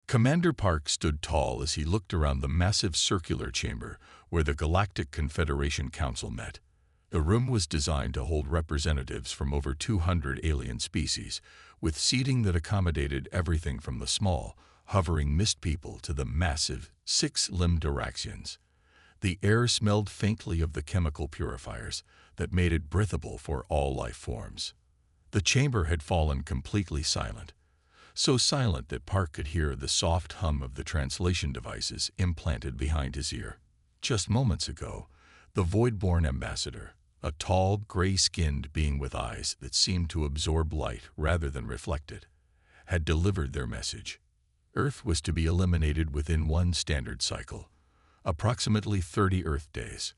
Commander Park stood tall as he looked around the massive circular chamber where the Galactic Confederation Council met. The room was designed to hold representatives from over 200 alien species, with seating that accommodated everything from the small, hovering mist people to the massive, six-limbed Duraxians. The air smelled faintly of the chemical purifiers that made it breathable for all life forms. The chamber had fallen completely silent, so silent that Park could hear the soft hum of the translation devices implanted behind his ear. Just moments ago, the Void-born ambassador, a tall, gray-skinned being with eyes that seemed to absorb light rather than reflect it, had delivered their message. Earth was to be eliminated within one standard cycle, approximately 30 Earth days.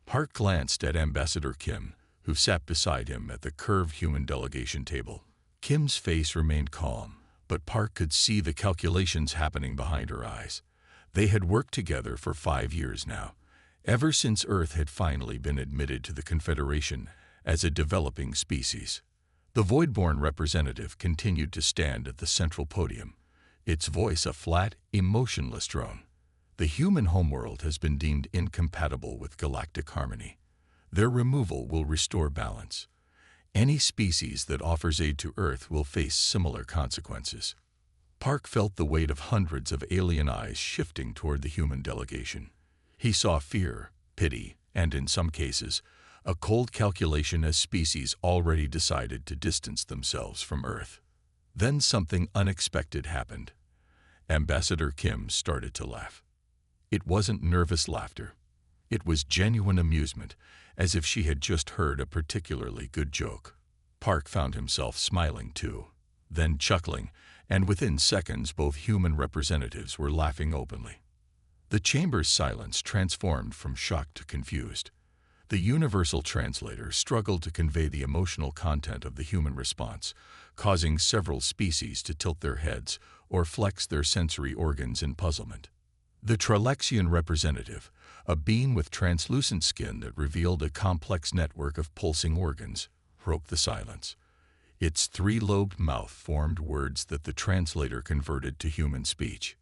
Park glanced at Ambassador Kim, who sat beside him at the curved human delegation table. Kim's face remained calm, but Park could see the calculations happening behind her eyes. They had worked together for 5 years now, ever since Earth had finally been admitted to the Confederation as a developing species. The Void-born representative continued to stand at the central podium, its voice a flat, emotionless drone. The human homeworld has been deemed incompatible with galactic harmony. Their removal will restore balance. Any species that offers aid to Earth will face similar consequences. Park felt the weight of hundreds of alien eyes shifting toward the human delegation. He saw fear, pity, and in some cases, a cold calculation as species already decided to distance themselves from Earth. Then something unexpected happened. Ambassador Kim started to laugh. It wasn't nervous laughter. It was genuine amusement, as if she had just heard a particularly good joke. Park found himself smiling too, then chuckling, and within seconds both human representatives were laughing openly. The chamber's silence transformed from shocked to confused. The universal translator struggled to convey the emotional content of the human response, causing several species to tilt their heads or flex their sensory organs in puzzlement. The Tralexian representative, a being with translucent skin that revealed a complex network of pulsing organs, broke the silence. Its three-lobed mouth formed words that the translator converted to human speech.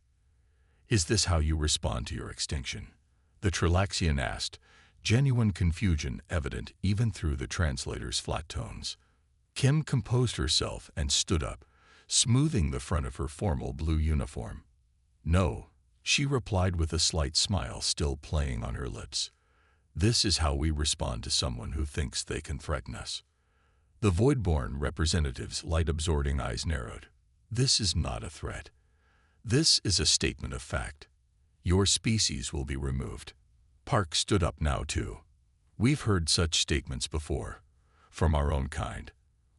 "Is this how you respond to your extinction?" the Tralexian asked, genuine confusion evident even through the translator's flat tones. Kim composed herself and stood up, smoothing the front of her formal blue uniform. "No," she replied with a slight smile still playing on her lips. "This is how we respond to someone who thinks they can threaten us." The Void-born representative's light-absorbing eyes narrowed. "This is not a threat. This is a statement of fact. Your species will be removed." Park stood up now too. "We've heard such statements before, from our own kind.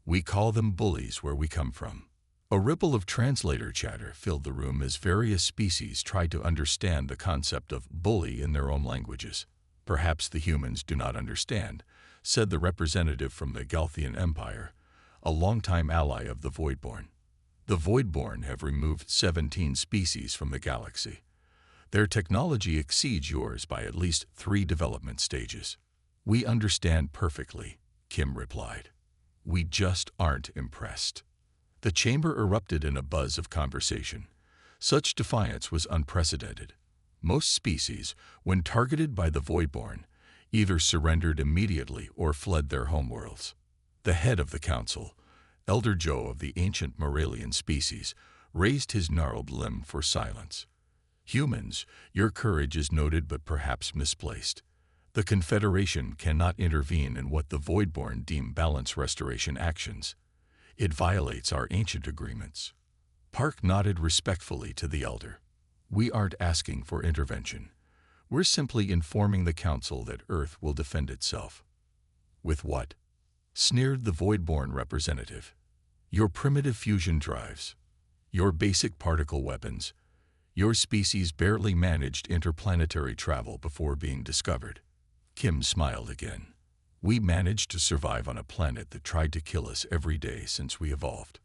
We call them bullies where we come from." A ripple of translator chatter filled the room as various species tried to understand the concept of bully in their own languages. "Perhaps the humans do not understand," said the representative from the Galthian Empire, a longtime ally of the Void-born. "The Void-born have removed 17 species from the galaxy. Their technology exceeds yours by at least 3 development stages." "We understand perfectly," Kim replied. "We just aren't impressed." The chamber erupted in a buzz of conversation. Such defiance was unprecedented. Most species, when targeted by the Void-born, either surrendered immediately or fled their homeworlds. The head of the council, Elder Joe of the ancient Moralian species, raised his gnarled limb for silence. "Humans, your courage is noted but perhaps misplaced. The Confederation cannot intervene in what the Void-born deem balance restoration actions. It violates our ancient agreements." Park nodded respectfully to the elder. "We aren't asking for intervention. We're simply informing the council that Earth will defend itself." "With what?" sneered the Void-born representative. "Your primitive fusion drives. Your basic particle weapons. Your species barely managed interplanetary travel before being discovered." Kim smiled again. "We managed to survive on a planet that tried to kill us every day since we evolved.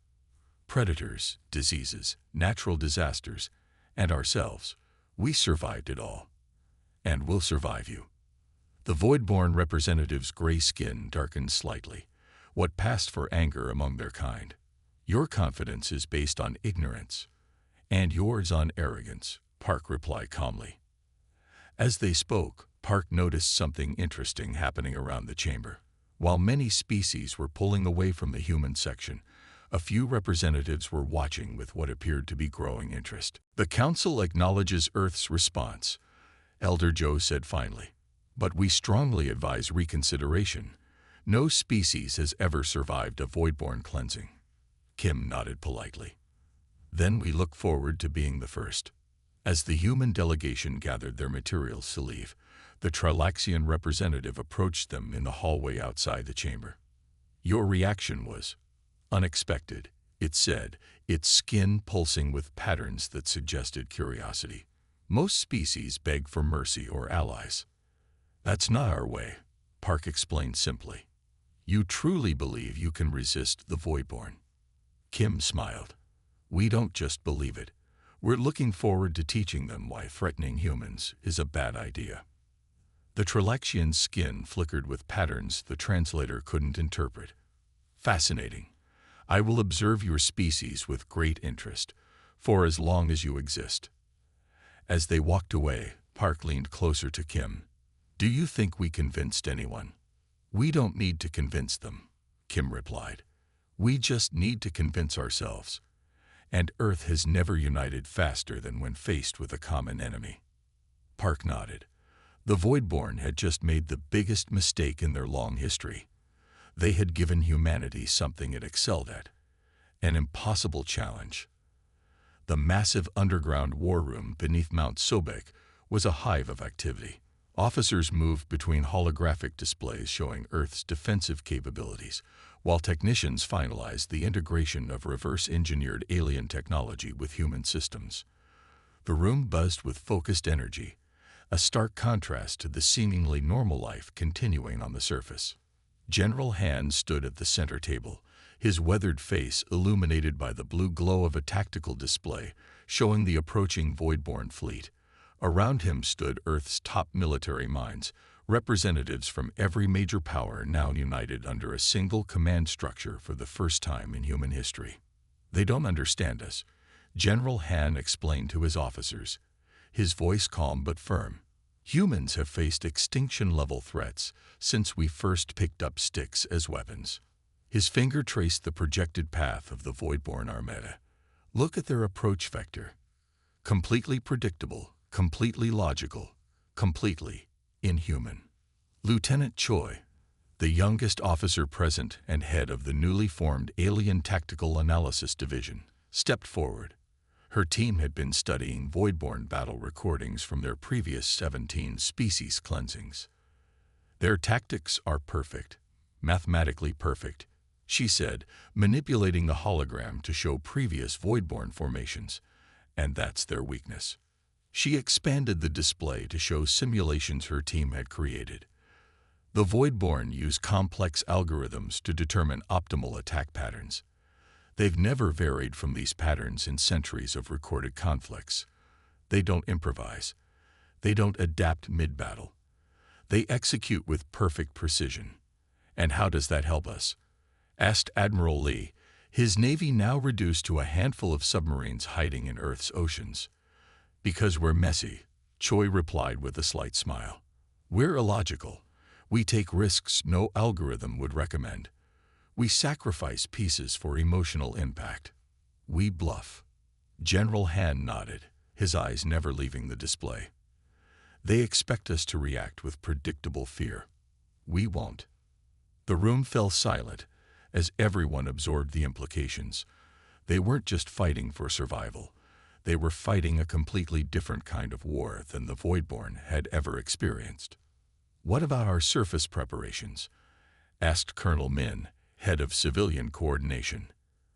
Predators, diseases, natural disasters, and ourselves. We survived it all. And we'll survive you." The Void-born representative's gray skin darkened slightly, what passed for anger among their kind. "Your confidence is based on ignorance. "And yours on arrogance," Park replied calmly. As they spoke, Park noticed something interesting happening around the chamber. While many species were pulling away from the human section, a few representatives were watching with what appeared to be growing interest. "The Council acknowledges Earth's response," Elder Joe said finally, "but we strongly advise reconsideration. No species has ever survived a voidborn cleansing." Kim nodded politely. "Then we look forward to being the first." As the human delegation gathered their materials to leave, the Trilaxian representative approached them in the hallway outside the chamber. "Your reaction was unexpected," it said, its skin pulsing with patterns that suggested curiosity. "Most species beg for mercy or allies." "That's not our way," Park explained simply. "You truly believe you can resist the Voidborn?" Kim smiled. "We don't just believe it. We're looking forward to teaching them why threatening humans is a bad idea." The Trilaxian's skin flickered with patterns the translator couldn't interpret. "Fascinating. I will observe your species with great interest, for as long as you exist." As they walked away, Park leaned closer to Kim. "Do you think we convinced anyone?" "We don't need to convince them," Kim replied. "We just need to convince ourselves. And Earth has never united faster than when faced with a common enemy." Park nodded. The Voidborn had just made the biggest mistake in their long history. They had given humanity something it excelled at, an impossible challenge. The massive underground war room beneath Mount Sobek was a hive of activity. Officers moved between holographic displays showing Earth's defensive capabilities, while technicians finalized the integration of reverse-engineered alien technology with human systems. The room buzzed with focused energy, a stark contrast to the seemingly normal life continuing on the surface. General Han stood at the center table, his weathered face illuminated by the blue glow of a tactical display showing the approaching Voidborn fleet. Around him stood Earth's top military minds, representatives from every major power now united under a single command structure for the first time in human history. "They don't understand us," General Han explained to his officers, his voice calm but firm. "Humans have faced extinction-level threats since we first picked up sticks as weapons." His finger traced the projected path of the Voidborn Armada. "Look at their approach vector. Completely predictable, completely logical, completely inhuman." Lieutenant Choi, the youngest officer present and head of the newly formed Alien Tactical Analysis Division, stepped forward. Her team had been studying Voidborn battle recordings from their previous 17 species cleansings. "Their tactics are perfect, mathematically perfect," she said, manipulating the hologram to show previous Voidborn formations. "And that's their weakness." She expanded the display to show simulations her team had created. The Voidborn use complex algorithms to determine optimal attack patterns. They've never varied from these patterns in centuries of recorded conflicts. They don't improvise. They don't adapt mid-battle. They execute with perfect precision. "And how does that help us?" asked Admiral Lee, his navy now reduced to a handful of submarines hiding in Earth's oceans. "Because we're messy," Choi replied with a slight smile. "We're illogical. We take risks no algorithm would recommend. We sacrifice pieces for emotional impact. We bluff." General Han nodded, his eyes never leaving the display. "They expect us to react with predictable fear. We won't." The room fell silent as everyone absorbed the implications. They weren't just fighting for survival. They were fighting a completely different kind of war than the Voidborn had ever experienced. "What about our surface preparations?" asked Colonel Min, head of civilian coordination.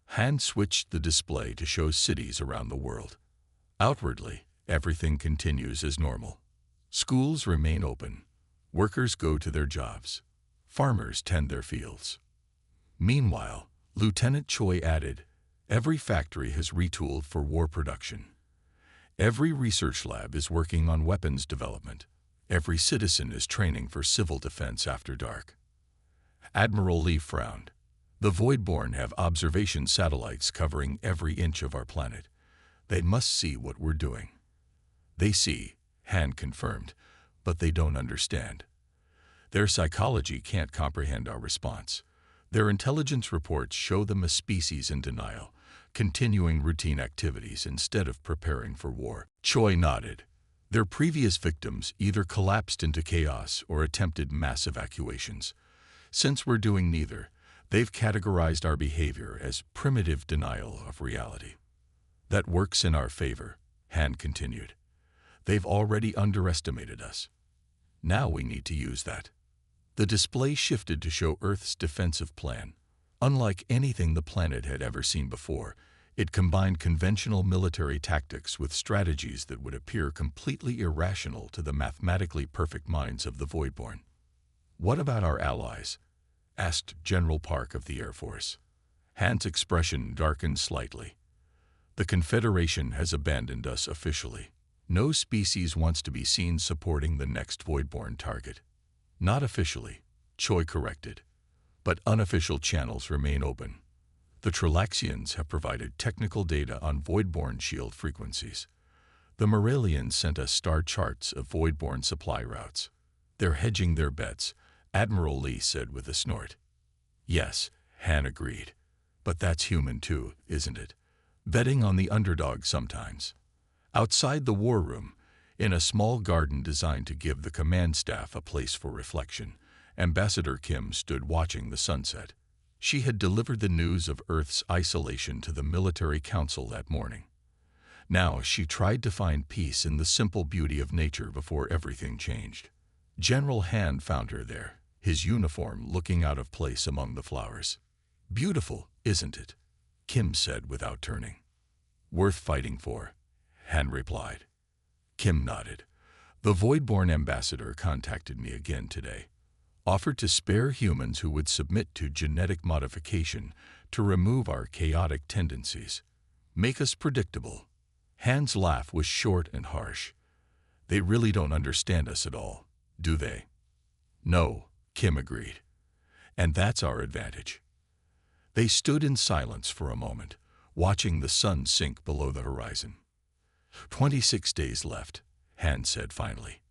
Han switched the display to show cities around the world. "Outwardly, everything continues as normal. Schools remain open. Workers go to their jobs. Farmers tend their fields." Meanwhile, Lieutenant Choi added, "Every factory has retooled for war production. Every research lab is working on weapons development. Every citizen is training for civil defense after dark." Admiral Lee frowned. "The Voidborn have observation satellites covering every inch of our planet. They must see what we're doing. They see, Han confirmed, but they don't understand. Their psychology can't comprehend our response. Their intelligence reports show them a species in denial, continuing routine activities instead of preparing for war. Choi nodded. Their previous victims either collapsed into chaos or attempted mass evacuations. Since we're doing neither, they've categorized our behavior as primitive denial of reality. That works in our favor, Han continued. They've already underestimated us. Now we need to use that. The display shifted to show Earth's defensive plan. Unlike anything the planet had ever seen before, it combined conventional military tactics with strategies that would appear completely irrational to the mathematically perfect minds of the Voidborn. "What about our allies?" asked General Park of the Air Force. Han's expression darkened slightly. "The Confederation has abandoned us officially. No species wants to be seen supporting the next Voidborn target." "Not officially," Choi corrected, "but unofficial channels remain open. The Trilaxians have provided technical data on Voidborn shield frequencies. The Morelians sent us star charts of Voidborn supply routes. They're hedging their bets," Admiral Lee said with a snort. "Yes," Han agreed, "but that's human too, isn't it? Betting on the underdog sometimes." Outside the war room, in a small garden designed to give the command staff a place for reflection, Ambassador Kim stood watching the sunset. She had delivered the news of Earth's isolation to the military council that morning. Now she tried to find peace in the simple beauty of nature before everything changed. General Han found her there, his uniform looking out of place among the flowers. "Beautiful, isn't it?" Kim said without turning. "Worth fighting for," Han replied. Kim nodded. "The Voidborn ambassador contacted me again today. Offered to spare humans who would submit to genetic modification to remove our chaotic tendencies. Make us predictable." Han's laugh was short and harsh. "They really don't understand us at all, do they?" "No," Kim agreed. "And that's our advantage." They stood in silence for a moment, watching the sun sink below the horizon. 26 days left," Han said finally.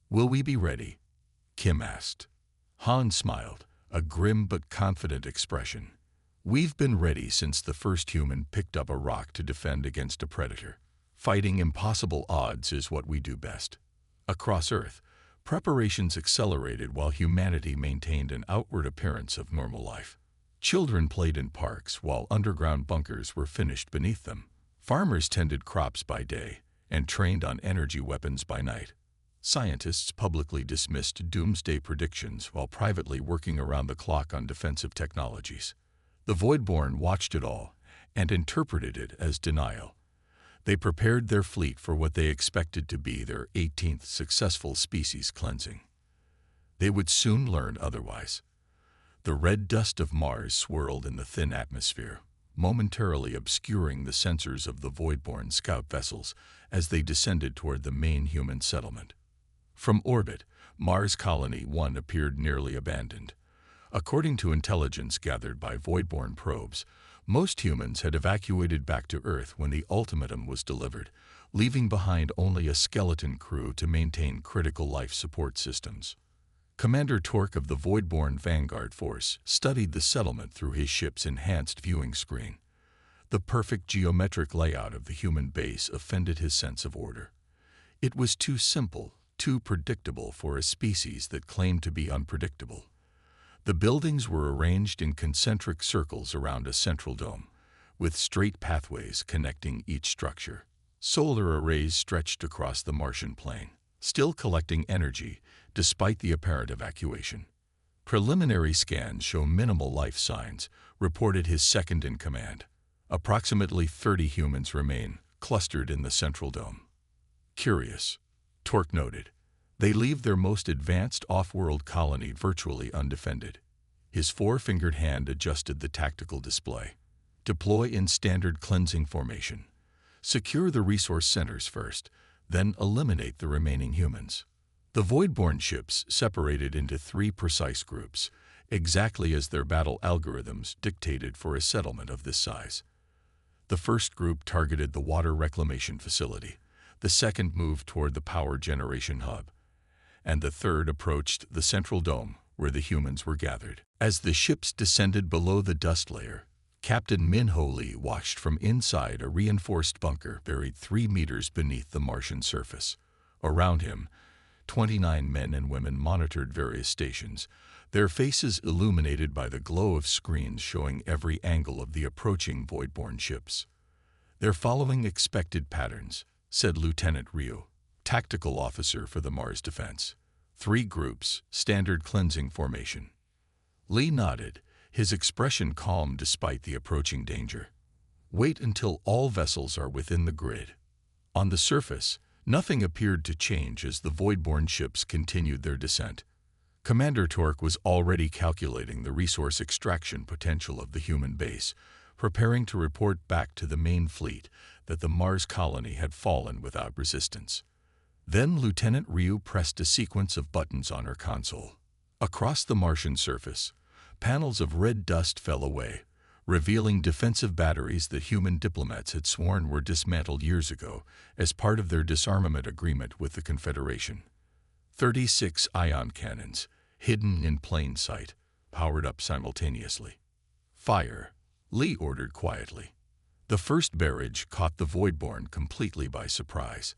"Will we be ready?" Kim asked. Han smiled, a grim but confident expression. "We've been ready since the first human picked up a rock to defend against a predator. Fighting impossible odds is what we do best." Across Earth, preparations accelerated while humanity maintained an outward appearance of normal life. Children played in parks while underground bunkers were finished beneath them. Farmers tended crops by day and trained on energy weapons by night. Scientists publicly dismissed doomsday predictions while privately working around the clock on defensive technologies. The Voidborn watched it all and interpreted it as denial. They prepared their fleet for what they expected to be their 18th successful species cleansing. They would soon learn otherwise. The red dust of Mars swirled in the thin atmosphere, momentarily obscuring the sensors of the Voidborn scout vessels as they descended toward the main human settlement. From orbit, Mars Colony 1 appeared nearly abandoned. According to intelligence gathered by Voidborn probes, most humans had evacuated back to Earth when the ultimatum was delivered, leaving behind only a skeleton crew to maintain critical life support systems. Commander Torque of the Voidborn Vanguard Force studied the settlement through his ship's enhanced viewing screen. The perfect geometric layout of the human base offended his sense of order. It was too simple, too predictable for a species that claimed to be unpredictable. The buildings were arranged in concentric circles around a central dome, with straight pathways connecting each structure. Solar arrays stretched across the Martian plain, still collecting energy despite the apparent evacuation. Preliminary scans show minimal life signs, reported his second-in-command. Approximately 30 humans remain, clustered in the central dome. "Curious," Torque noted. "They leave their most advanced off-world colony virtually undefended." His four-fingered hand adjusted the tactical display. "Deploy in standard cleansing formation. Secure the resource centers first, then eliminate the remaining humans." The Voidborn ships separated into 3 precise groups, exactly as their battle algorithms dictated for a settlement of this size. The first group targeted the water reclamation facility, the second moved toward the power generation hub, and the third approached the central dome where the humans were gathered. As the ships descended below the dust layer, Captain Min-Ho Lee watched from inside a reinforced bunker buried 3 meters beneath the Martian surface. Around him, 29 men and women monitored various stations, their faces illuminated by the glow of screens showing every angle of the approaching void-borne ships. "They're following expected patterns," said Lieutenant Ryu, tactical officer for the Mars Defense. 3 groups, standard cleansing formation. Lee nodded, his expression calm despite the approaching danger. "Wait until all vessels are within the grid." On the surface, nothing appeared to change as the void-borne ships continued their descent. Commander Torque was already calculating the resource extraction potential of the human base, preparing to report back to the main fleet that the Mars colony had fallen without resistance. Then Lieutenant Ryu pressed a sequence of buttons on her console. Across the Martian surface, panels of red dust fell away, revealing defensive batteries that human diplomats had sworn were dismantled years ago as part of their disarmament agreement with the Confederation. 36 ion cannons, hidden in plain sight, powered up simultaneously. "Fire," Lee ordered quietly. The first barrage caught the Voidborn completely by surprise.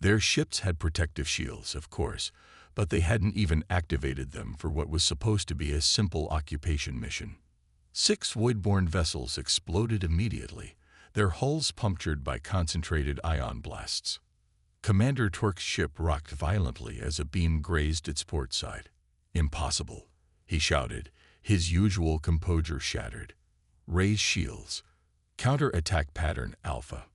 Their ships had protective shields, of course, but they hadn't even activated them for what was supposed to be a simple occupation mission. 6 Voidborn vessels exploded immediately, their hulls punctured by concentrated ion blasts. Commander Torque's ship rocked violently as a beam grazed its port side. "Impossible," he shouted, his usual composure shattered. "Raise shields. Counter-attack pattern Alpha."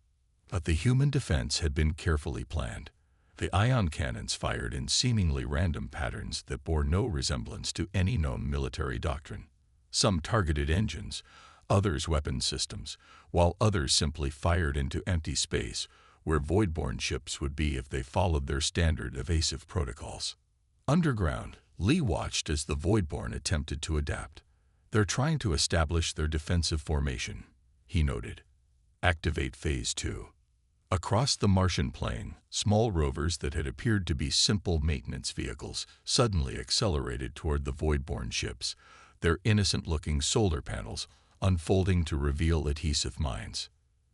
But the human defense had been carefully planned. The ion cannons fired in seemingly random patterns that bore no resemblance to any known military doctrine. Some targeted engines, others weapon systems, while others simply fired into empty space where void-borne ships would be if they followed their standard evasive protocols. Underground, Lee watched as the void-borne attempted to adapt. "They're trying to establish their defensive formation," he noted. "Activate Phase 2. Across the Martian plain, small rovers that had appeared to be simple maintenance vehicles suddenly accelerated toward the void-borne ships, their innocent-looking solar panels unfolding to reveal adhesive mines.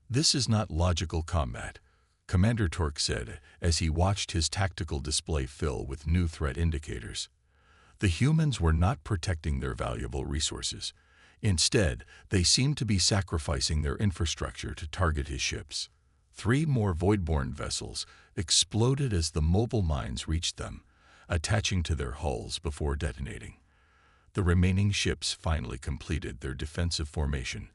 "This is not logical combat," Commander Torque said as he watched his tactical display fill with new threat indicators. The humans were not protecting their valuable resources. Instead, they seemed to be sacrificing their infrastructure to target his ships. 3 more void-borne vessels exploded as the mobile mines reached them, attaching to their hulls before detonating. The remaining ships finally completed their defensive formation,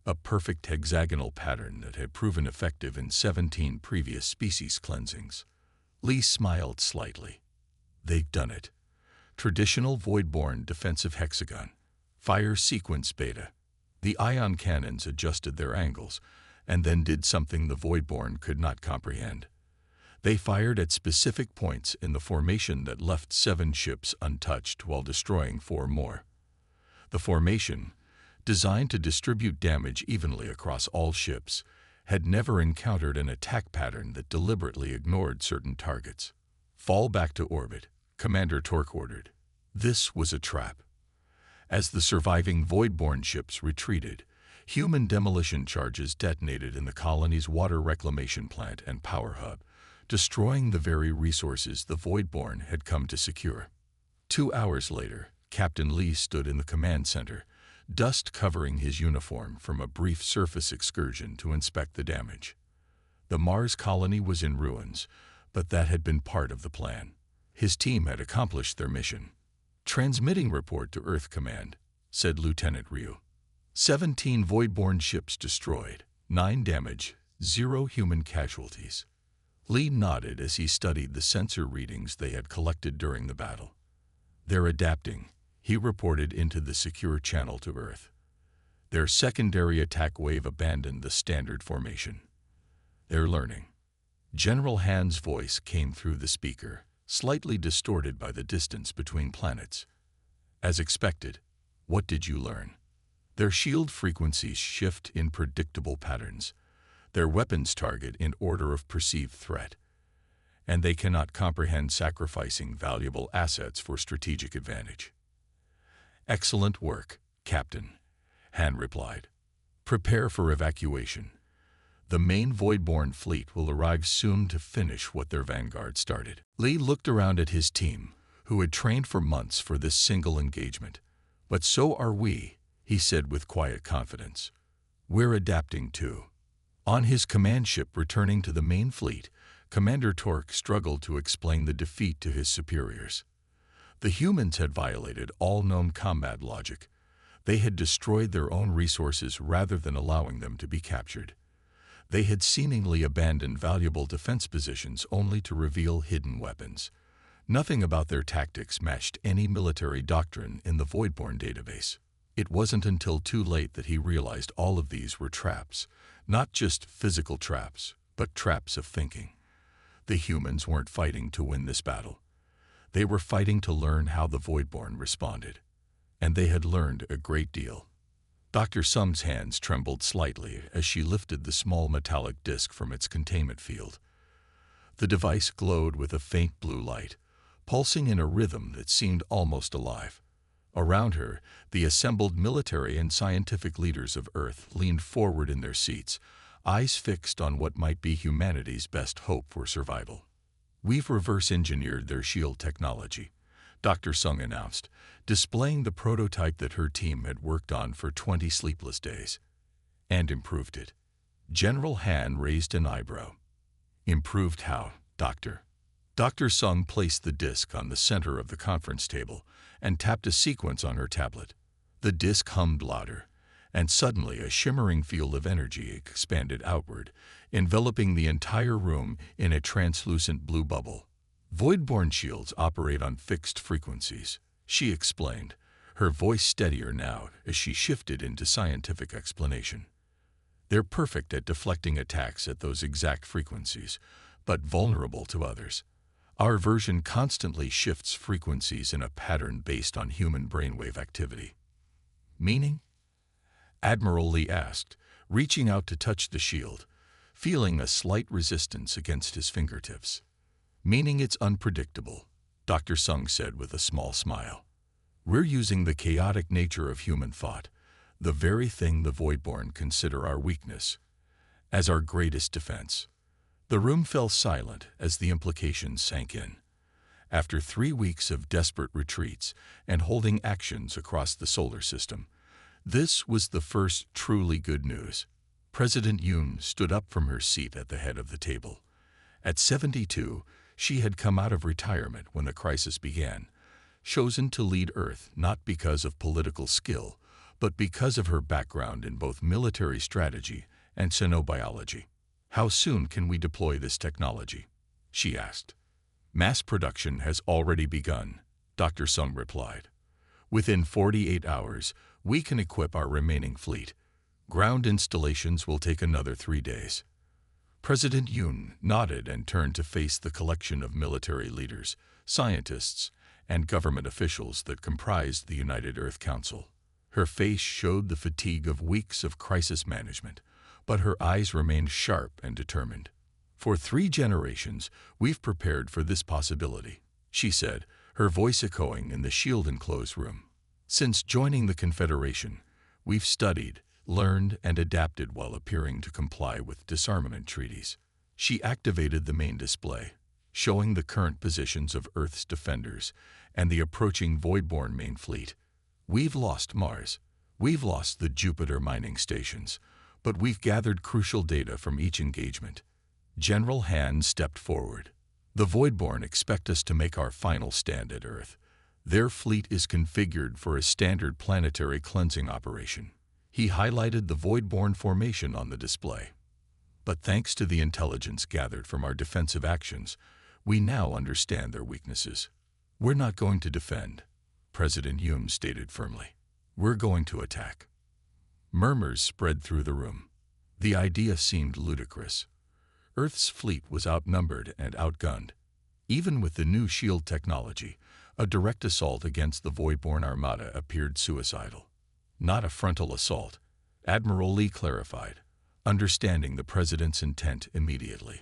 a perfect hexagonal pattern that had proven effective in 17 previous species cleansings. Lee smiled slightly. "They've done it. Traditional void-borne defensive hexagon. Fire sequence beta." The ion cannons adjusted their angles, and then did something the void-borne could not comprehend. They fired at specific points in the formation that left 7 ships untouched while destroying 4 more. The formation, designed to distribute damage evenly across all ships, had never encountered an attack pattern that deliberately ignored certain targets. "Fall back to orbit," Commander Torque ordered. This was a trap. As the surviving void-borne ships retreated, human demolition charges detonated in the colony's water reclamation plant and power hub, destroying the very resources the void-borne had come to secure. 2 hours later, Captain Lee stood in the command center, dust covering his uniform from a brief surface excursion to inspect the damage. The Mars colony was in ruins, but that had been part of the plan. His team had accomplished their mission. "Transmitting report to Earth Command," said Lieutenant Ryu. 17 void-borne ships destroyed, 9 damage, 0 human casualties. Lee nodded as he studied the sensor readings they had collected during the battle. "They're adapting," he reported into the secure channel to Earth. "Their secondary attack wave abandoned the standard formation. They're learning." General Hand's voice came through the speaker, slightly distorted by the distance between planets. "As expected, what did you learn?" Their shield frequencies shift in predictable patterns, their weapons target in order of perceived threat, and they cannot comprehend sacrificing valuable assets for strategic advantage. "Excellent work, Captain," Han replied. "Prepare for evacuation. The main Voidborn fleet will arrive soon to finish what their vanguard started." Lee looked around at his team, who had trained for months for this single engagement. "But so are we," he said with quiet confidence. "We're adapting too." On his command ship returning to the main fleet, Commander Torque struggled to explain the defeat to his superiors. The humans had violated all known combat logic. They had destroyed their own resources rather than allowing them to be captured. They had seemingly abandoned valuable defense positions only to reveal hidden weapons. Nothing about their tactics matched any military doctrine in the Voidborn database. It wasn't until too late that he realized all of these were traps, not just physical traps, but traps of thinking. The humans weren't fighting to win this battle. They were fighting to learn how the Voidborn responded. And they had learned a great deal. Dr. Sung's hands trembled slightly as she lifted the small metallic disc from its containment field. The device glowed with a faint blue light, pulsing in a rhythm that seemed almost alive. Around her, the assembled military and scientific leaders of Earth leaned forward in their seats, eyes fixed on what might be humanity's best hope for survival. "We've reverse-engineered their shield technology," Dr. Sung announced, displaying the prototype that her team had worked on for 20 sleepless days, and improved it. General Han raised an eyebrow. "Improved how, Doctor?" Dr. Sung placed the disc on the center of the conference table and tapped a sequence on her tablet. The disc hummed louder, and suddenly a shimmering field of energy expanded outward, enveloping the entire room in a translucent blue bubble. "Voidborn shields operate on fixed frequencies," she explained, her voice steadier now as she shifted into scientific explanation. "They're perfect at deflecting attacks at those exact frequencies, but vulnerable to others. Our version constantly shifts frequencies in a pattern based on human brainwave activity." "Meaning?" Admiral Lee asked, reaching out to touch the shield, feeling a slight resistance against his fingertips. "Meaning it's unpredictable," Dr. Sung said with a small smile. "We're using the chaotic nature of human thought, the very thing the Voidborn consider our weakness, as our greatest defense." The room fell silent as the implications sank in. After 3 weeks of desperate retreats and holding actions across the solar system, this was the first truly good news. President Yoon stood up from her seat at the head of the table. At 72, she had come out of retirement when the crisis began, chosen to lead Earth not because of political skill, but because of her background in both military strategy and xenobiology. "How soon can we deploy this technology?" she asked. "Mass production has already begun," Dr. Sung replied. "Within 48 hours, we can equip our remaining fleet. Ground installations will take another 3 days." President Yoon nodded and turned to face the collection of military leaders, scientists, and government officials that comprised the United Earth Council. Her face showed the fatigue of weeks of crisis management, but her eyes remained sharp and determined. "For 3 generations, we've prepared for this possibility," she said, her voice echoing in the shield-enclosed room. "Since joining the Confederation, we've studied, learned, and adapted while appearing to comply with disarmament treaties." She activated the main display, showing the current positions of Earth's defenders and the approaching Voidborn main fleet. "We've lost Mars. We've lost the Jupiter mining stations, but we've gathered crucial data from each engagement." General Han stepped forward. "The Voidborn expect us to make our final stand at Earth. Their fleet is configured for a standard planetary cleansing operation." He highlighted the Voidborn formation on the display. "But thanks to the intelligence gathered from our defensive actions, we now understand their weaknesses." "We're not going to defend," President Yoon stated firmly. "We're going to attack." Murmurs spread through the room. The idea seemed ludicrous. Earth's fleet was outnumbered and outgunned. Even with the new shield technology, a direct assault against the Voidborn Armada appeared suicidal. not a frontal assault, Admiral Lee clarified, understanding the president's intent immediately.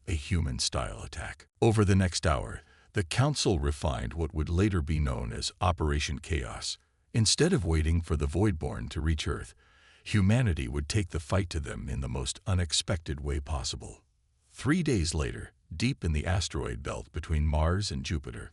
A human-style attack. Over the next hour, the Council refined what would later be known as Operation Chaos. Instead of waiting for the Voidborn to reach Earth, humanity would take the fight to them in the most unexpected way possible. 3 days later, deep in the asteroid belt between Mars and Jupiter,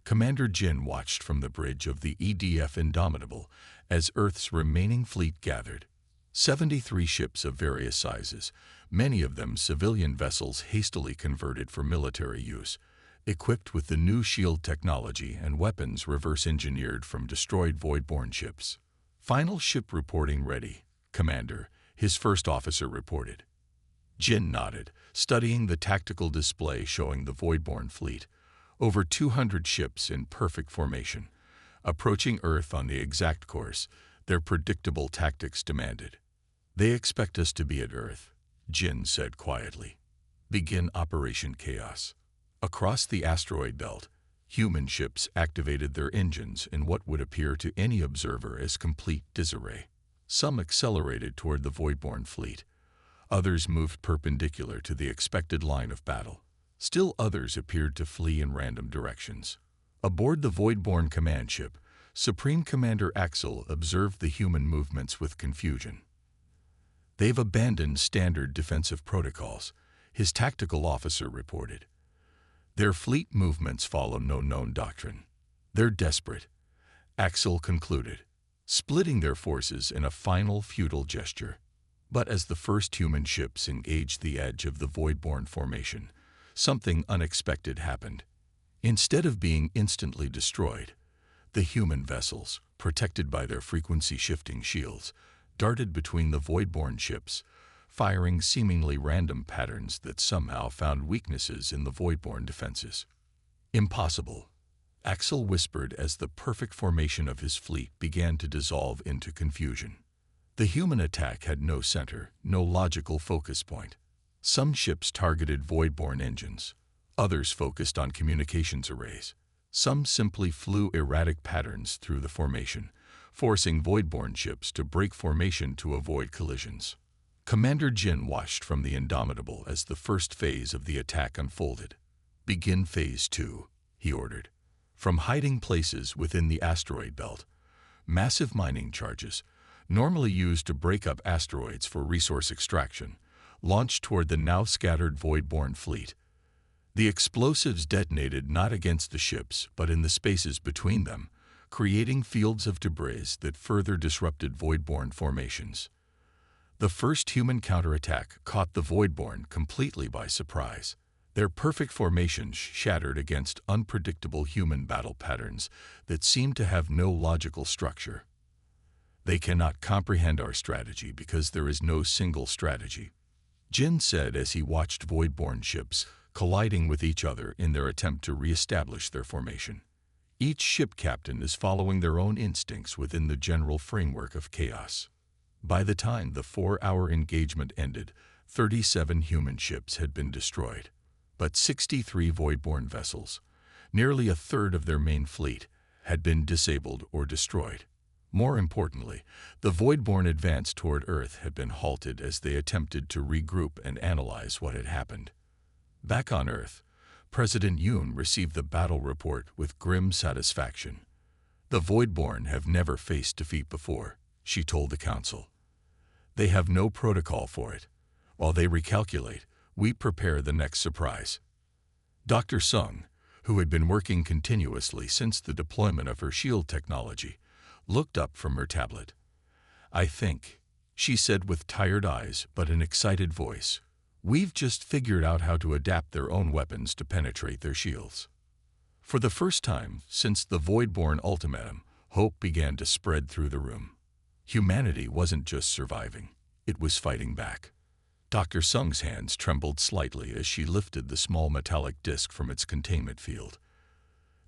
Commander Jin watched from the bridge of the EDF Indomitable as Earth's remaining fleet gathered. 73 ships of various sizes, many of them civilian vessels hastily converted for military use, equipped with the new shield technology and weapons reverse-engineered from destroyed Voidborn ships. Final ship reporting ready, Commander, his first officer reported. Jin nodded, studying the tactical display showing the Voidborn fleet. Over 200 ships in perfect formation, approaching Earth on the exact course their predictable tactics demanded. They expect us to be at Earth, Jin said quietly. Begin Operation Chaos. Across the asteroid belt, human ships activated their engines in what would appear to any observer as complete disarray. Some accelerated toward the Voidborn fleet. Others moved perpendicular to the expected line of battle. Still others appeared to flee in random directions. Aboard the Voidborn command ship, Supreme Commander Axel observed the human movements with confusion. They've abandoned standard defensive protocols, his tactical officer reported. Their fleet movements follow no known doctrine. They're desperate, Axel concluded, splitting their forces in a final futile gesture. But as the first human ships engaged the edge of the Voidborn formation, something unexpected happened. Instead of being instantly destroyed, the human vessels, protected by their frequency-shifting shields, darted between the Voidborn ships, firing seemingly random patterns that somehow found weaknesses in the Voidborn defenses. Impossible, Axel whispered as the perfect formation of his fleet began to dissolve into confusion. The human attack had no center, no logical focus point. Some ships targeted Voidborn engines. Others focused on communications arrays. Some simply flew erratic patterns through the formation, forcing Voidborn ships to break formation to avoid collisions. Commander Jin watched from the Indomitable as the first phase of the attack unfolded. Begin Phase 2, he ordered. From hiding places within the asteroid belt, massive mining charges, normally used to break up asteroids for resource extraction, launched toward the now scattered Voidborn fleet. The explosives detonated not against the ships but in the spaces between them, creating fields of debris that further disrupted Voidborn formations. The first human counterattack caught the Voidborn completely by surprise. Their perfect formations shattered against unpredictable human battle patterns that seemed to have no logical structure. They cannot comprehend our strategy because there is no single strategy, Jin said as he watched Voidborn ships colliding with each other in their attempt to re-establish their formation. Each ship captain is following their own instincts within the general framework of chaos. By the time the 4-hour engagement ended, 37 human ships had been destroyed, but 63 Voidborn vessels, nearly a third of their main fleet, had been disabled or destroyed. More importantly, the Voidborn advance toward Earth had been halted as they attempted to regroup and analyze what had happened. Back on Earth, President Yoon received the battle report with grim satisfaction. The Voidborn have never faced defeat before, she told the Council. They have no protocol for it. While they recalculate, we prepare the next surprise. Dr. Sung, who had been working continuously since the deployment of her shield technology, looked up from her tablet. I think, she said with tired eyes but an excited voice, we've just figured out how to adapt their own weapons to penetrate their shields. For the first time since the Voidborn ultimatum, hope began to spread through the room. Humanity wasn't just surviving, it was fighting back. Dr. Sung's hands trembled slightly as she lifted the small metallic disc from its containment field.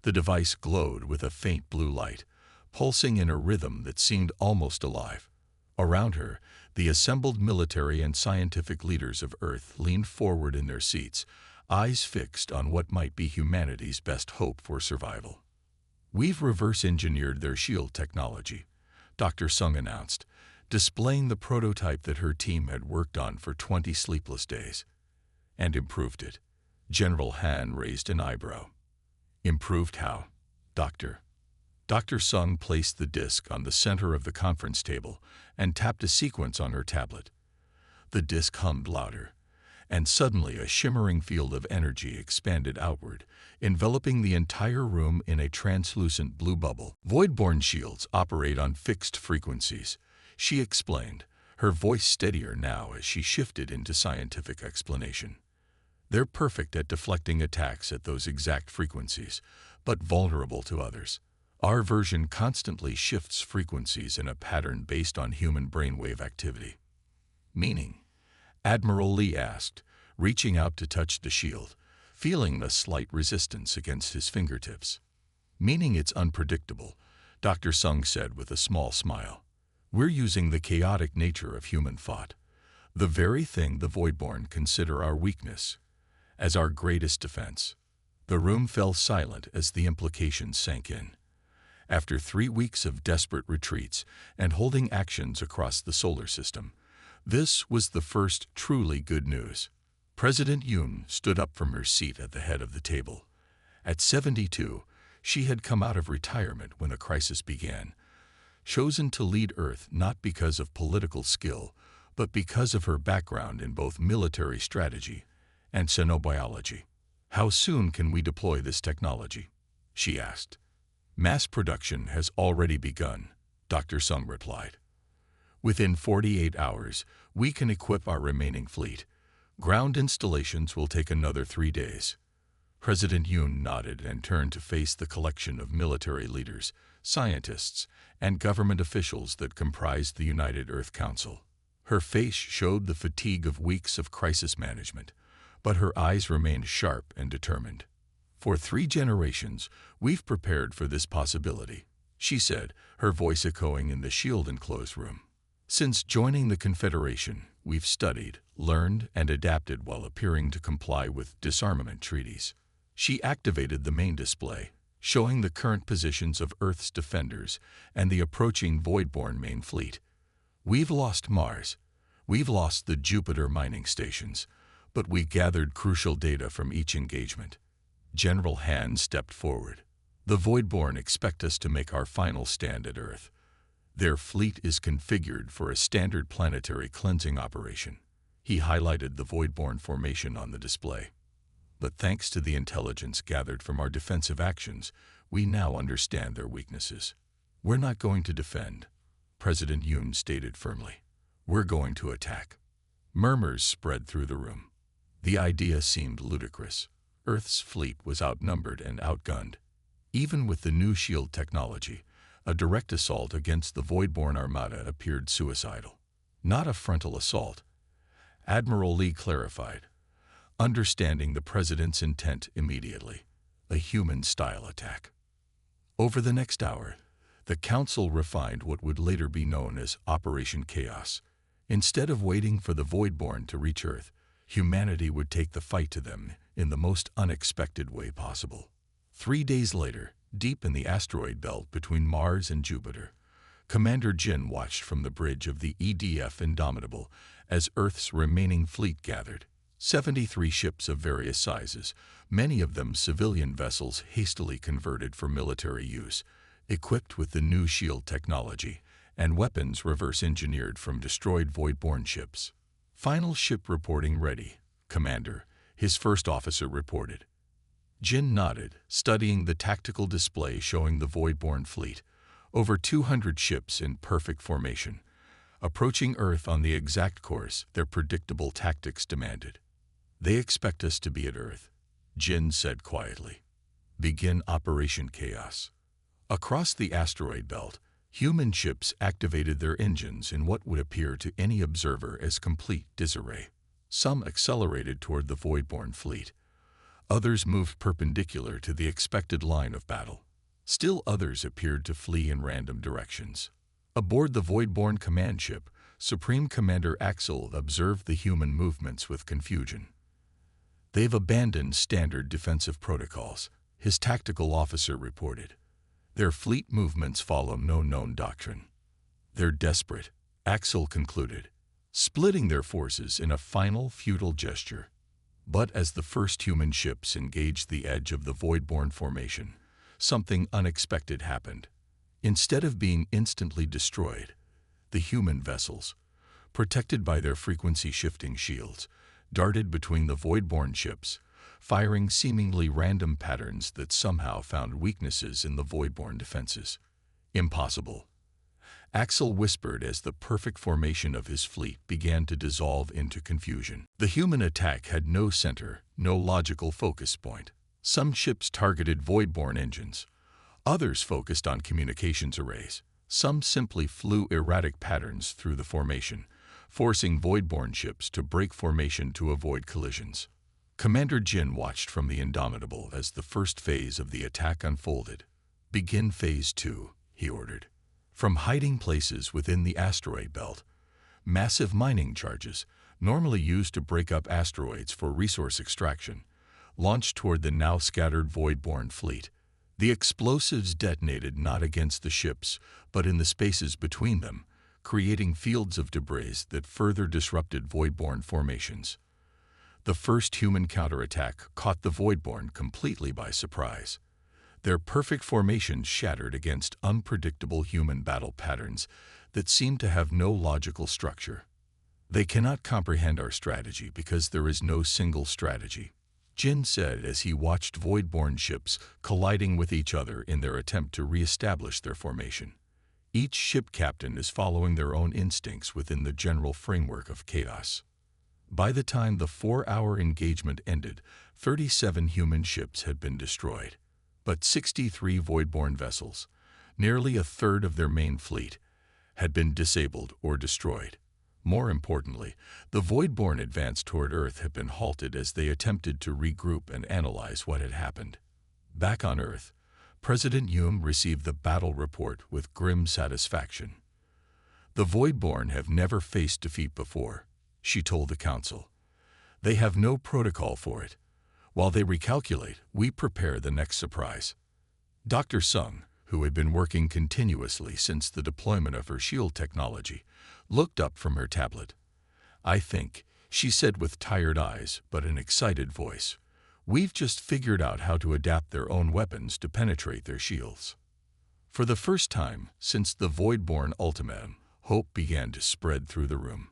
The device glowed with a faint blue light, pulsing in a rhythm that seemed almost alive. Around her, the assembled military and scientific leaders of Earth leaned forward in their seats, eyes fixed on what might be humanity's best hope for survival. We've reverse-engineered their shield technology, Dr. Sung announced, displaying the prototype that her team had worked on for 20 sleepless days. And improved it. General Han raised an eyebrow. Improved how? Doctor. Dr. Sung placed the disk on the center of the conference table and tapped a sequence on her tablet. The disk hummed louder, and suddenly a shimmering field of energy expanded outward, enveloping the entire room in a translucent blue bubble. Voidborn shields operate on fixed frequencies, she explained, her voice steadier now as she shifted into scientific explanation. They're perfect at deflecting attacks at those exact frequencies, but vulnerable to others. Our version constantly shifts frequencies in a pattern based on human brainwave activity. Meaning? Admiral Lee asked, reaching out to touch the shield, feeling a slight resistance against his fingertips. Meaning it's unpredictable, Dr. Sung said with a small smile. We're using the chaotic nature of human thought, the very thing the Voidborn consider our weakness, as our greatest defense. The room fell silent as the implications sank in. After 3 weeks of desperate retreats and holding actions across the solar system, this was the first truly good news. President Yoon stood up from her seat at the head of the table. At 72, she had come out of retirement when the crisis began, chosen to lead Earth not because of political skill, but because of her background in both military strategy and xenobiology. How soon can we deploy this technology? She asked. Mass production has already begun, Dr. Sung replied. Within 48 hours, we can equip our remaining fleet. Ground installations will take another 3 days. President Yoon nodded and turned to face the collection of military leaders, scientists, and government officials that comprised the United Earth Council. Her face showed the fatigue of weeks of crisis management, but her eyes remained sharp and determined. For 3 generations, we've prepared for this possibility, she said, her voice echoing in the shield-enclosed room. Since joining the Confederation, we've studied, learned, and adapted while appearing to comply with disarmament treaties. She activated the main display, showing the current positions of Earth's defenders and the approaching Voidborn main fleet. We've lost Mars. We've lost the Jupiter mining stations, but we gathered crucial data from each engagement. General Han stepped forward. The Voidborn expect us to make our final stand at Earth. Their fleet is configured for a standard planetary cleansing operation. He highlighted the Voidborn formation on the display. But thanks to the intelligence gathered from our defensive actions, we now understand their weaknesses. We're not going to defend, President Yoon stated firmly. We're going to attack. Murmurs spread through the room. The idea seemed ludicrous. Earth's fleet was outnumbered and outgunned. Even with the new shield technology, a direct assault against the Voidborn Armada appeared suicidal. Not a frontal assault, Admiral Lee clarified, understanding the president's intent immediately. A human-style attack. Over the next hour, the Council refined what would later be known as Operation Chaos. Instead of waiting for the Voidborn to reach Earth, humanity would take the fight to them in the most unexpected way possible. 3 days later, deep in the asteroid belt between Mars and Jupiter, Commander Jin watched from the bridge of the EDF Indomitable as Earth's remaining fleet gathered. 73 ships of various sizes, many of them civilian vessels hastily converted for military use, equipped with the new shield technology, and weapons reverse-engineered from destroyed Voidborn ships. Final ship reporting ready, Commander, his first officer reported. Jin nodded, studying the tactical display showing the Voidborn fleet, over 200 ships in perfect formation, approaching Earth on the exact course their predictable tactics demanded. They expect us to be at Earth, Jin said quietly. Begin Operation Chaos. Across the asteroid belt, human ships activated their engines in what would appear to any observer as complete disarray. Some accelerated toward the Voidborn fleet. Others moved perpendicular to the expected line of battle. Still others appeared to flee in random directions. Aboard the Voidborn command ship, Supreme Commander Axel observed the human movements with confusion. They've abandoned standard defensive protocols, his tactical officer reported. Their fleet movements follow no known doctrine. They're desperate, Axel concluded, splitting their forces in a final futile gesture. But as the first human ships engaged the edge of the Voidborn formation, something unexpected happened. Instead of being instantly destroyed, the human vessels, protected by their frequency-shifting shields, darted between the Voidborn ships, firing seemingly random patterns that somehow found weaknesses in the Voidborn defenses. Impossible, Axel whispered as the perfect formation of his fleet began to dissolve into confusion. The human attack had no center, no logical focus point. Some ships targeted Voidborn engines. Others focused on communications arrays. Some simply flew erratic patterns through the formation, forcing Voidborn ships to break formation to avoid collisions. Commander Jin watched from the Indomitable as the first phase of the attack unfolded. "Begin Phase 2, he ordered. From hiding places within the asteroid belt, massive mining charges, normally used to break up asteroids for resource extraction, launched toward the now scattered Voidborn fleet. The explosives detonated not against the ships, but in the spaces between them, creating fields of debris that further disrupted Voidborn formations. The first human counterattack caught the Voidborn completely by surprise. Their perfect formations shattered against unpredictable human battle patterns that seemed to have no logical structure. They cannot comprehend our strategy because there is no single strategy," Jin said as he watched Voidborn ships colliding with each other in their attempt to re-establish their formation. Each ship captain is following their own instincts within the general framework of chaos. By the time the 4-hour engagement ended, 37 human ships had been destroyed. But 63 Voidborn vessels, nearly a third of their main fleet, had been disabled or destroyed. More importantly, the Voidborn advance toward Earth had been halted as they attempted to regroup and analyze what had happened. Back on Earth, President Hume received the battle report with grim satisfaction. "The Voidborn have never faced defeat before," she told the Council. "They have no protocol for it. While they recalculate, we prepare the next surprise." Dr. Sung, who had been working continuously since the deployment of her shield technology, looked up from her tablet. "I think," she said with tired eyes but an excited voice, "we've just figured out how to adapt their own weapons to penetrate their shields." For the first time since the Voidborn ultimatum, hope began to spread through the room.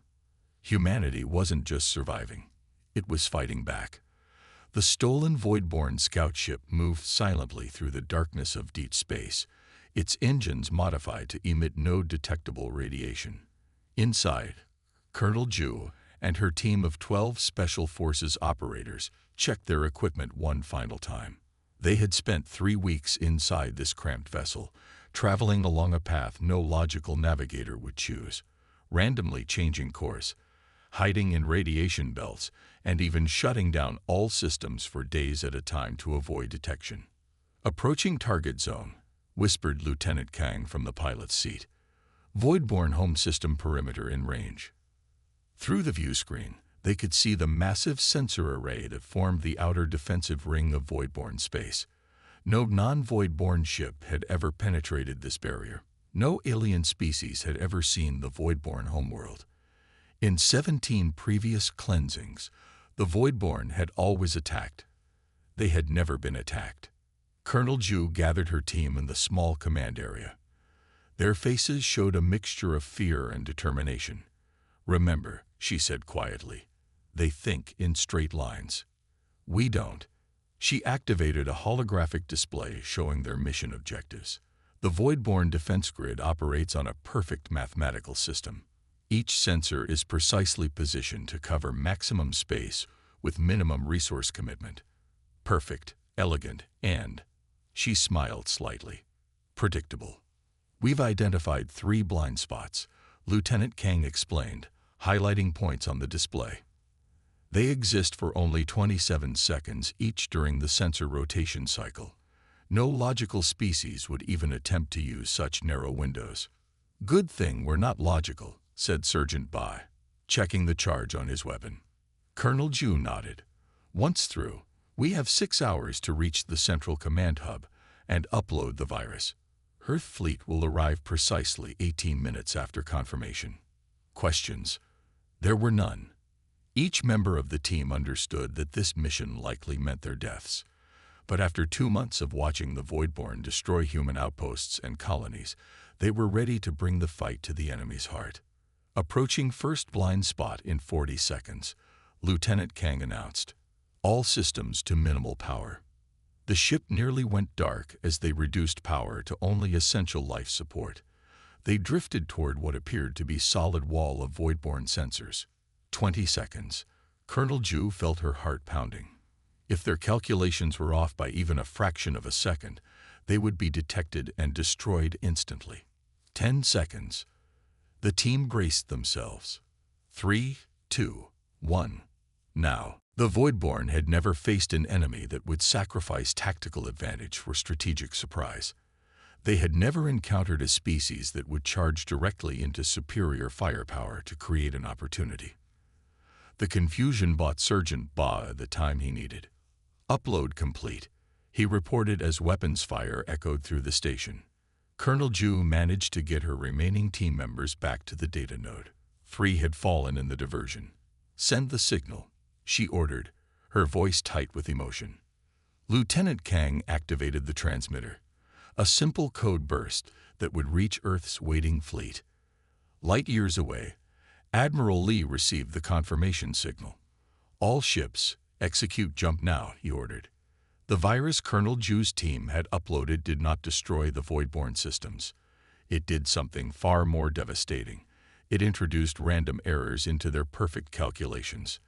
Humanity wasn't just surviving, it was fighting back. The stolen Voidborn scout ship moved silently through the darkness of deep space, its engines modified to emit no detectable radiation. Inside, Colonel Ju and her team of 12 Special Forces operators checked their equipment one final time. They had spent 3 weeks inside this cramped vessel, traveling along a path no logical navigator would choose, randomly changing course, hiding in radiation belts, and even shutting down all systems for days at a time to avoid detection. "Approaching target zone," whispered Lieutenant Kang from the pilot's seat. "Voidborn home system perimeter in range." Through the view screen, they could see the massive sensor array that formed the outer defensive ring of Voidborn space. No non-Voidborn ship had ever penetrated this barrier. No alien species had ever seen the Voidborn homeworld. In 17 previous cleansings, the Voidborn had always attacked. They had never been attacked. Colonel Ju gathered her team in the small command area. Their faces showed a mixture of fear and determination. "Remember," she said quietly, "they think in straight lines. We don't." She activated a holographic display showing their mission objectives. The Voidborn defense grid operates on a perfect mathematical system. Each sensor is precisely positioned to cover maximum space with minimum resource commitment. Perfect, elegant, and, she smiled slightly, predictable. "We've identified 3 blind spots," Lieutenant Kang explained, highlighting points on the display. "They exist for only 27 seconds each during the sensor rotation cycle. No logical species would even attempt to use such narrow windows." "Good thing we're not logical," said Sergeant Bai, checking the charge on his weapon. Colonel Ju nodded. "Once through, we have 6 hours to reach the central command hub and upload the virus." Earth fleet will arrive precisely 18 minutes after confirmation. Questions? There were none. Each member of the team understood that this mission likely meant their deaths. But after 2 months of watching the Voidborn destroy human outposts and colonies, they were ready to bring the fight to the enemy's heart. Approaching first blind spot in 40 seconds, Lieutenant Kang announced, "All systems to minimal power." The ship nearly went dark as they reduced power to only essential life support. They drifted toward what appeared to be solid wall of Voidborn sensors. 20 seconds. Colonel Ju felt her heart pounding. If their calculations were off by even a fraction of a second, they would be detected and destroyed instantly. 10 seconds. The team braced themselves. 3, 2, 1. Now. The Voidborn had never faced an enemy that would sacrifice tactical advantage for strategic surprise. They had never encountered a species that would charge directly into superior firepower to create an opportunity. The confusion bought Sergeant Ba the time he needed. "Upload complete," he reported as weapons fire echoed through the station. Colonel Ju managed to get her remaining team members back to the data node. 3 had fallen in the diversion. "Send the signal," she ordered, her voice tight with emotion. Lieutenant Kang activated the transmitter, a simple code burst that would reach Earth's waiting fleet. Light years away, Admiral Lee received the confirmation signal. "All ships, execute jump now," he ordered. The virus Colonel Ju's team had uploaded did not destroy the Voidborn systems. It did something far more devastating. It introduced random errors into their perfect calculations.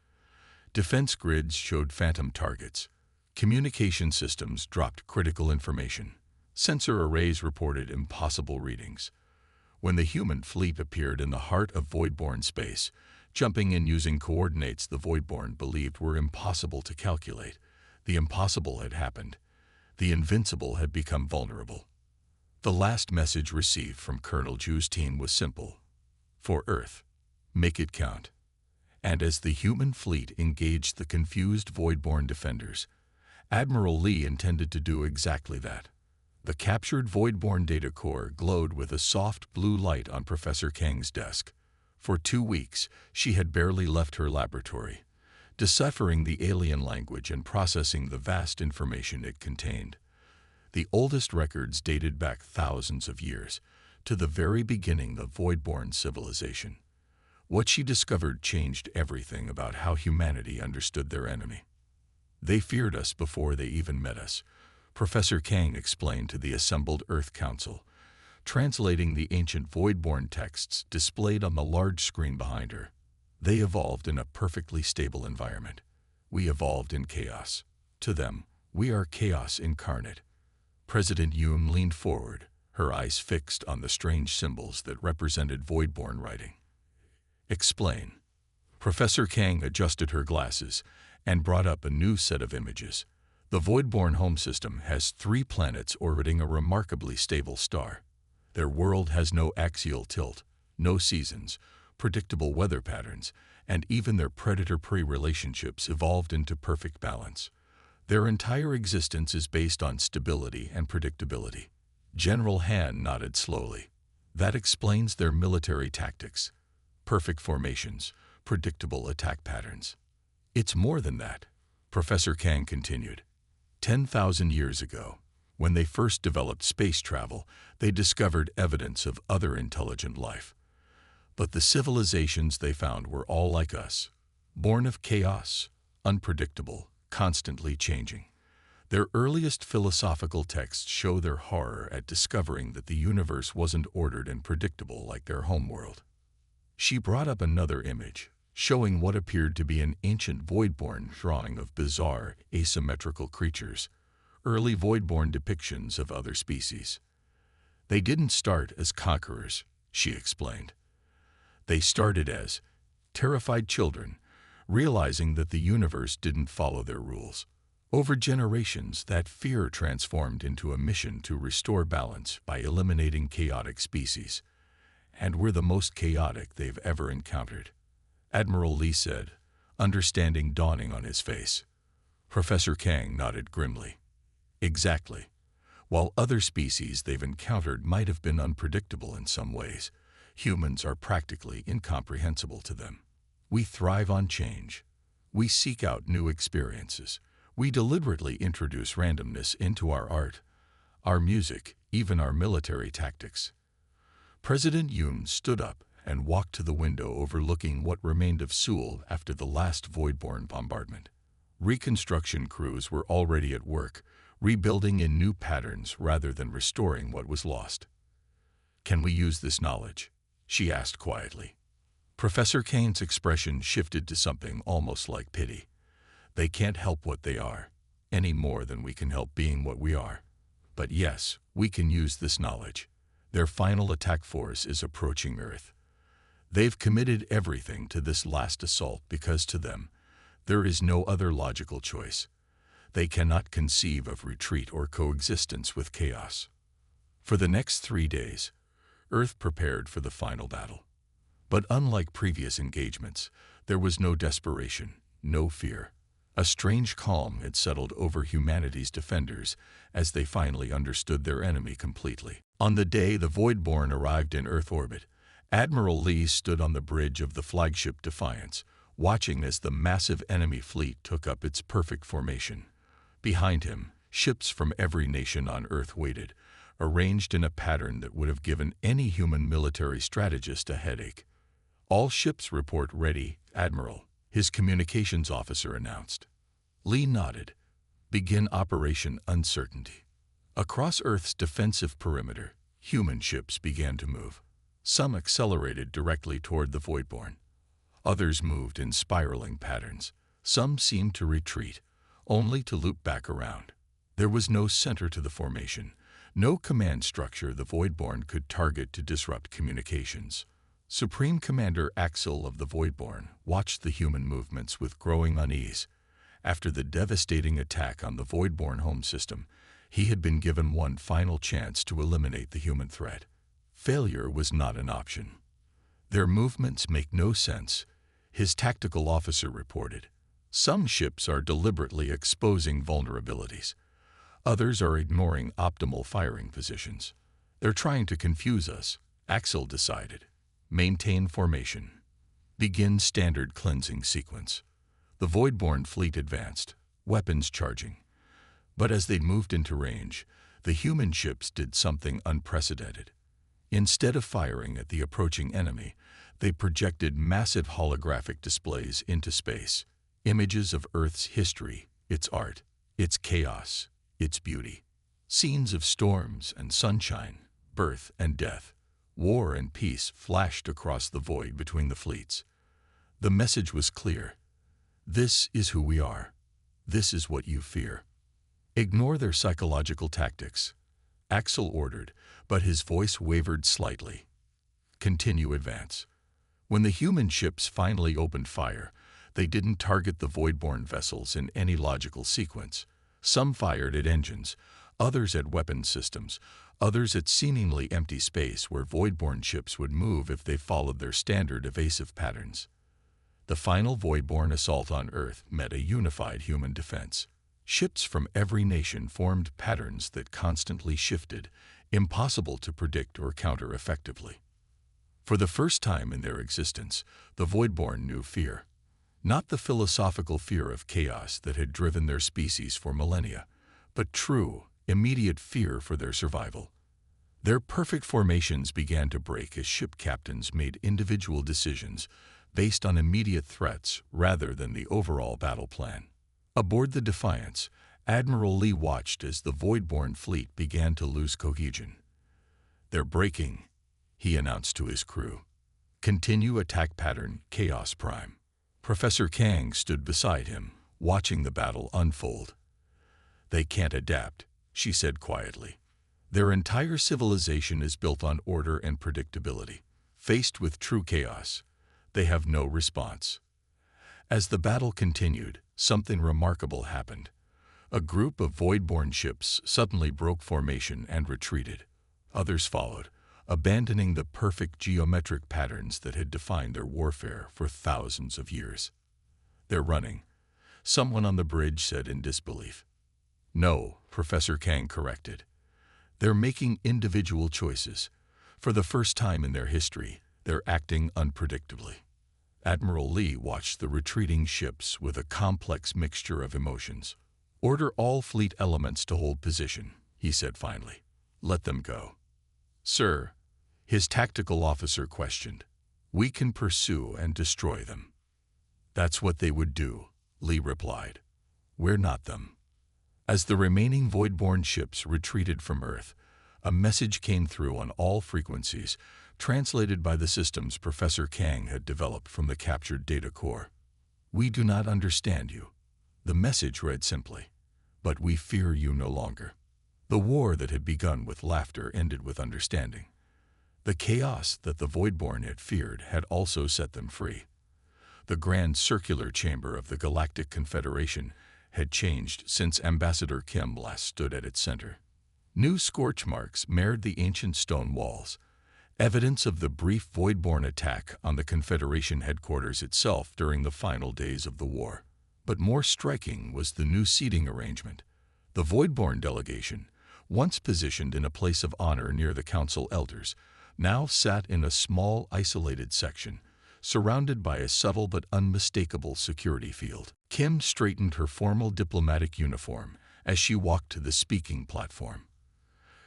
Defense grids showed phantom targets. Communication systems dropped critical information. Sensor arrays reported impossible readings. When the human fleet appeared in the heart of Voidborn space, jumping in using coordinates the Voidborn believed were impossible to calculate, the impossible had happened. The invincible had become vulnerable. The last message received from Colonel Ju's team was simple. "For Earth, make it count." And as the human fleet engaged the confused Voidborn defenders, Admiral Lee intended to do exactly that. The captured Voidborn data core glowed with a soft blue light on Professor Kang's desk. For 2 weeks, she had barely left her laboratory, deciphering the alien language and processing the vast information it contained. The oldest records dated back thousands of years, to the very beginning of Voidborn civilization. What she discovered changed everything about how humanity understood their enemy. "They feared us before they even met us," Professor Kang explained to the assembled Earth Council, translating the ancient Voidborn texts displayed on the large screen behind her. "They evolved in a perfectly stable environment. We evolved in chaos. To them, we are chaos incarnate." President Yoon leaned forward, her eyes fixed on the strange symbols that represented Voidborn writing. "Explain." Professor Kang adjusted her glasses and brought up a new set of images. The Voidborn home system has 3 planets orbiting a remarkably stable star. Their world has no axial tilt, no seasons, predictable weather patterns, and even their predator-prey relationships evolved into perfect balance. Their entire existence is based on stability and predictability. General Han nodded slowly. "That explains their military tactics. Perfect formations, predictable attack patterns." "It's more than that," Professor Kang continued. 10,000 years ago, when they first developed space travel, they discovered evidence of other intelligent life. But the civilizations they found were all like us, born of chaos, unpredictable, constantly changing. Their earliest philosophical texts show their horror at discovering that the universe wasn't ordered and predictable like their homeworld. She brought up another image, showing what appeared to be an ancient Voidborn drawing of bizarre, asymmetrical creatures, early Voidborn depictions of other species. "They didn't start as conquerors," she explained. "They started as terrified children, realizing that the universe didn't follow their rules. Over generations, that fear transformed into a mission to restore balance by eliminating chaotic species. And we're the most chaotic they've ever encountered," Admiral Lee said, understanding dawning on his face. Professor Kang nodded grimly. "Exactly. While other species they've encountered might have been unpredictable in some ways, humans are practically incomprehensible to them. We thrive on change. We seek out new experiences. We deliberately introduce randomness into our art, our music, even our military tactics. President Yoon stood up and walked to the window overlooking what remained of Seoul after the last Voidborn bombardment. Reconstruction crews were already at work, rebuilding in new patterns rather than restoring what was lost. "Can we use this knowledge?" she asked quietly. Professor Kane's expression shifted to something almost like pity. "They can't help what they are, any more than we can help being what we are. But yes, we can use this knowledge. Their final attack force is approaching Earth. They've committed everything to this last assault because to them, there is no other logical choice. They cannot conceive of retreat or coexistence with chaos." For the next 3 days, Earth prepared for the final battle. But unlike previous engagements, there was no desperation, no fear. A strange calm had settled over humanity's defenders as they finally understood their enemy completely. On the day the Voidborn arrived in Earth orbit, Admiral Lee stood on the bridge of the flagship Defiance, watching as the massive enemy fleet took up its perfect formation. Behind him, ships from every nation on Earth waited, arranged in a pattern that would have given any human military strategist a headache. "All ships report ready, Admiral," his communications officer announced. Lee nodded. "Begin Operation Uncertainty." Across Earth's defensive perimeter, human ships began to move. Some accelerated directly toward the Voidborn. Others moved in spiraling patterns. Some seemed to retreat, only to loop back around. There was no center to the formation, no command structure the Voidborn could target to disrupt communications. Supreme Commander Axel of the Voidborn watched the human movements with growing unease. After the devastating attack on the Voidborn home system, he had been given one final chance to eliminate the human threat. Failure was not an option. "Their movements make no sense," his tactical officer reported. "Some ships are deliberately exposing vulnerabilities. Others are ignoring optimal firing positions. They're trying to confuse us," Axel decided. "Maintain formation. Begin standard cleansing sequence." The Voidborn fleet advanced, weapons charging. But as they moved into range, the human ships did something unprecedented. Instead of firing at the approaching enemy, they projected massive holographic displays into space, images of Earth's history, its art, its chaos, its beauty. Scenes of storms and sunshine, birth and death, war and peace flashed across the void between the fleets. The message was clear. This is who we are. This is what you fear. Ignore their psychological tactics, Axel ordered, but his voice wavered slightly. Continue advance. When the human ships finally opened fire, they didn't target the Voidborn vessels in any logical sequence. Some fired at engines, others at weapon systems, others at seemingly empty space where Voidborn ships would move if they followed their standard evasive patterns. The final Voidborn assault on Earth met a unified human defense. Ships from every nation formed patterns that constantly shifted, impossible to predict or counter effectively. For the first time in their existence, the Voidborn knew fear. Not the philosophical fear of chaos that had driven their species for millennia, but true, immediate fear for their survival. Their perfect formations began to break as ship captains made individual decisions based on immediate threats rather than the overall battle plan. Aboard the Defiance, Admiral Lee watched as the Voidborn fleet began to lose cohesion. "They're breaking," he announced to his crew. "Continue attack pattern Chaos Prime." Professor Kang stood beside him, watching the battle unfold. "They can't adapt," she said quietly. "Their entire civilization is built on order and predictability. Faced with true chaos, they have no response." As the battle continued, something remarkable happened. A group of Voidborn ships suddenly broke formation and retreated. Others followed, abandoning the perfect geometric patterns that had defined their warfare for thousands of years. "They're running," someone on the bridge said in disbelief. "No," Professor Kang corrected. They're making individual choices. For the first time in their history, they're acting unpredictably. Admiral Lee watched the retreating ships with a complex mixture of emotions. "Order all fleet elements to hold position," he said finally. "Let them go." "Sir," his tactical officer questioned, "we can pursue and destroy them." "That's what they would do," Lee replied. "We're not them." As the remaining Voidborn ships retreated from Earth, a message came through on all frequencies, translated by the systems Professor Kang had developed from the captured data core. "We do not understand you." The message read simply, "But we fear you no longer." The war that had begun with laughter ended with understanding. The chaos that the Voidborn had feared had also set them free. The grand circular chamber of the Galactic Confederation had changed since Ambassador Kim last stood at its center. New scorch marks marred the ancient stone walls, evidence of the brief Voidborn attack on the Confederation headquarters itself during the final days of the war. But more striking was the new seating arrangement. The Voidborn delegation, once positioned in a place of honor near the council elders, now sat in a small, isolated section, surrounded by a subtle but unmistakable security field. Kim straightened her formal diplomatic uniform as she walked to the speaking platform.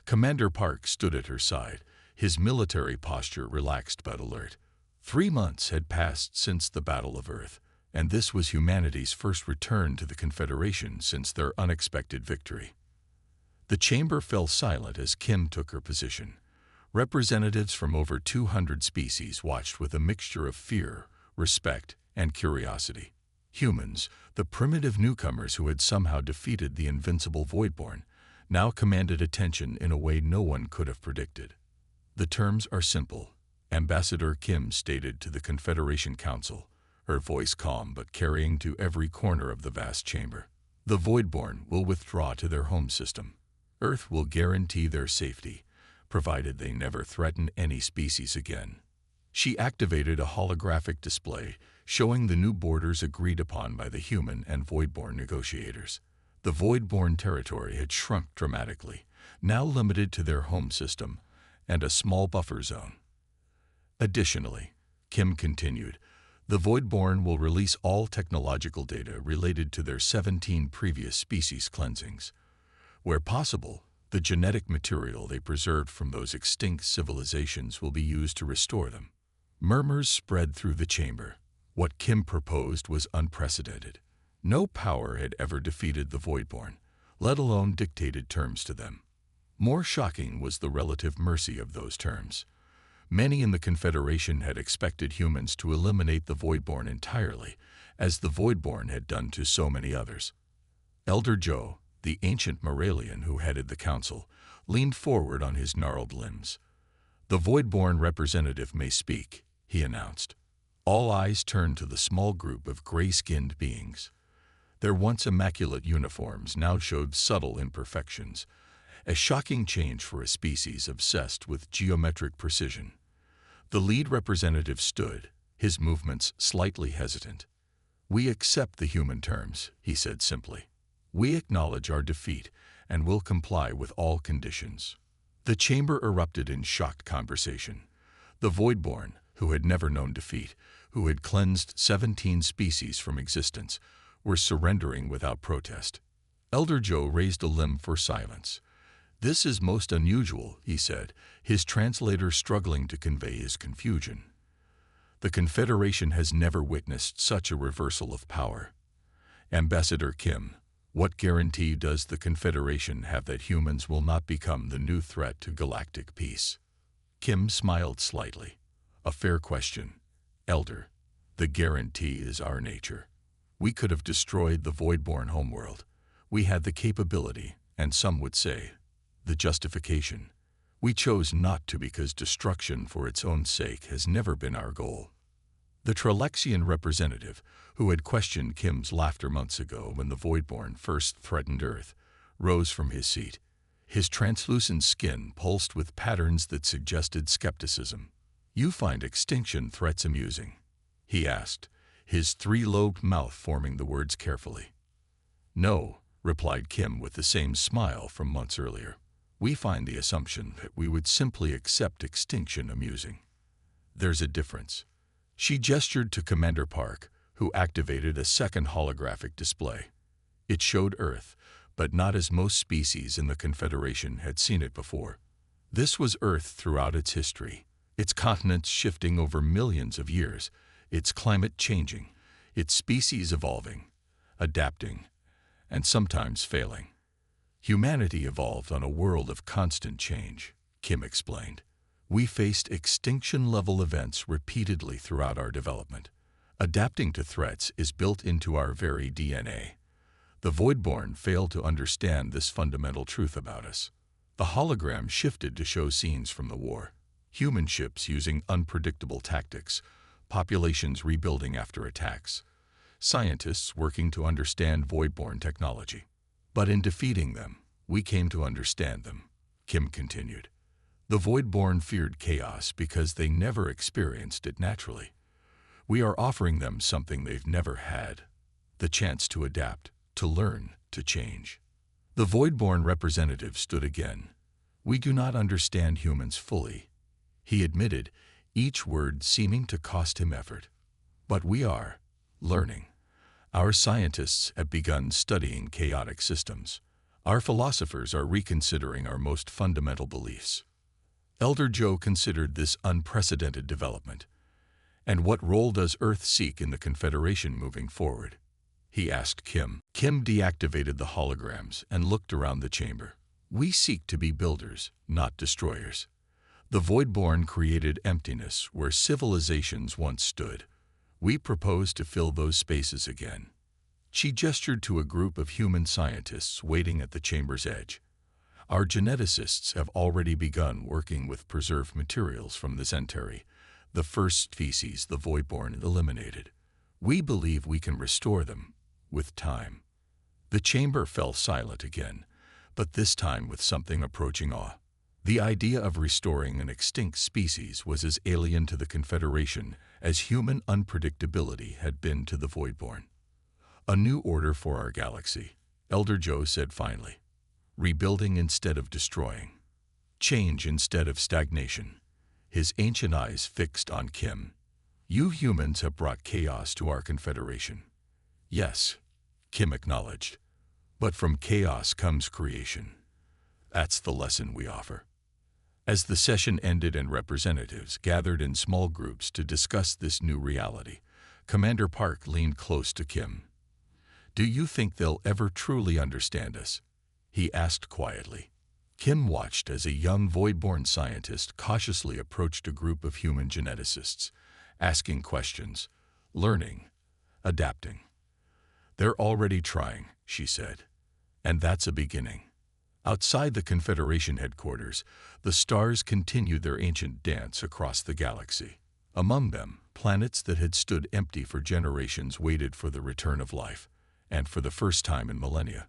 Commander Park stood at her side, his military posture relaxed but alert. 3 months had passed since the Battle of Earth, and this was humanity's first return to the Confederation since their unexpected victory. The chamber fell silent as Kim took her position. Representatives from over 200 species watched with a mixture of fear, respect, and curiosity. Humans, the primitive newcomers who had somehow defeated the invincible Voidborn, now commanded attention in a way no one could have predicted. "The terms are simple," Ambassador Kim stated to the Confederation Council, her voice calm but carrying to every corner of the vast chamber. "The Voidborn will withdraw to their home system. Earth will guarantee their safety, provided they never threaten any species again." She activated a holographic display showing the new borders agreed upon by the human and Voidborn negotiators. The Voidborn territory had shrunk dramatically, now limited to their home system and a small buffer zone. Additionally, Kim continued, the Voidborn will release all technological data related to their 17 previous species cleansings. Where possible, the genetic material they preserved from those extinct civilizations will be used to restore them. Murmurs spread through the chamber. What Kim proposed was unprecedented. No power had ever defeated the Voidborn, let alone dictated terms to them. More shocking was the relative mercy of those terms. Many in the Confederation had expected humans to eliminate the Voidborn entirely, as the Voidborn had done to so many others. Elder Joe, the ancient Moralian who headed the council, leaned forward on his gnarled limbs. "The Voidborn representative may speak," he announced. All eyes turned to the small group of gray-skinned beings. Their once immaculate uniforms now showed subtle imperfections, a shocking change for a species obsessed with geometric precision. The lead representative stood, his movements slightly hesitant. "We accept the human terms," he said simply. "We acknowledge our defeat and will comply with all conditions." The chamber erupted in shocked conversation. The Voidborn, who had never known defeat, who had cleansed 17 species from existence, were surrendering without protest. Elder Joe raised a limb for silence. "This is most unusual," he said, his translator struggling to convey his confusion. "The Confederation has never witnessed such a reversal of power. Ambassador Kim, what guarantee does the Confederation have that humans will not become the new threat to galactic peace?" Kim smiled slightly. "A fair question, Elder. The guarantee is our nature. We could have destroyed the Voidborn homeworld. We had the capability, and some would say, the justification. We chose not to because destruction for its own sake has never been our goal." The Tralexian representative, who had questioned Kim's laughter months ago when the Voidborn first threatened Earth, rose from his seat. His translucent skin pulsed with patterns that suggested skepticism. "You find extinction threats amusing?" he asked, his three-lobed mouth forming the words carefully. "No," replied Kim with the same smile from months earlier. We find the assumption that we would simply accept extinction amusing. There's a difference. She gestured to Commander Park, who activated a second holographic display. It showed Earth, but not as most species in the Confederation had seen it before. This was Earth throughout its history, its continents shifting over millions of years, its climate changing, its species evolving, adapting, and sometimes failing. Humanity evolved on a world of constant change, Kim explained. We faced extinction-level events repeatedly throughout our development. Adapting to threats is built into our very DNA. The Voidborn failed to understand this fundamental truth about us. The hologram shifted to show scenes from the war. Human ships using unpredictable tactics, populations rebuilding after attacks, scientists working to understand Voidborn technology. But in defeating them, we came to understand them, Kim continued. The Voidborn feared chaos because they never experienced it naturally. We are offering them something they've never had, the chance to adapt, to learn, to change. The Voidborn representative stood again. We do not understand humans fully, he admitted, each word seeming to cost him effort. But we are learning. Our scientists have begun studying chaotic systems. Our philosophers are reconsidering our most fundamental beliefs. Elder Joe considered this unprecedented development. And what role does Earth seek in the Confederation moving forward? He asked Kim. Kim deactivated the holograms and looked around the chamber. We seek to be builders, not destroyers. The Voidborn created emptiness where civilizations once stood. We propose to fill those spaces again. She gestured to a group of human scientists waiting at the chamber's edge. Our geneticists have already begun working with preserved materials from the Zentari, the first species the Voidborn eliminated. We believe we can restore them, with time. The chamber fell silent again, but this time with something approaching awe. The idea of restoring an extinct species was as alien to the Confederation as human unpredictability had been to the Voidborn. A new order for our galaxy, Elder Joe said finally. Rebuilding instead of destroying. Change instead of stagnation. His ancient eyes fixed on Kim. You humans have brought chaos to our Confederation. Yes, Kim acknowledged. But from chaos comes creation. That's the lesson we offer. As the session ended and representatives gathered in small groups to discuss this new reality, Commander Park leaned close to Kim. Do you think they'll ever truly understand us? He asked quietly. Kim watched as a young Voidborn scientist cautiously approached a group of human geneticists, asking questions, learning, adapting. They're already trying, she said. And that's a beginning. Outside the Confederation headquarters, the stars continued their ancient dance across the galaxy. Among them, planets that had stood empty for generations waited for the return of life, and for the first time in millennia,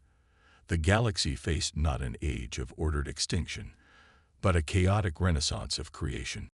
the galaxy faced not an age of ordered extinction, but a chaotic renaissance of creation.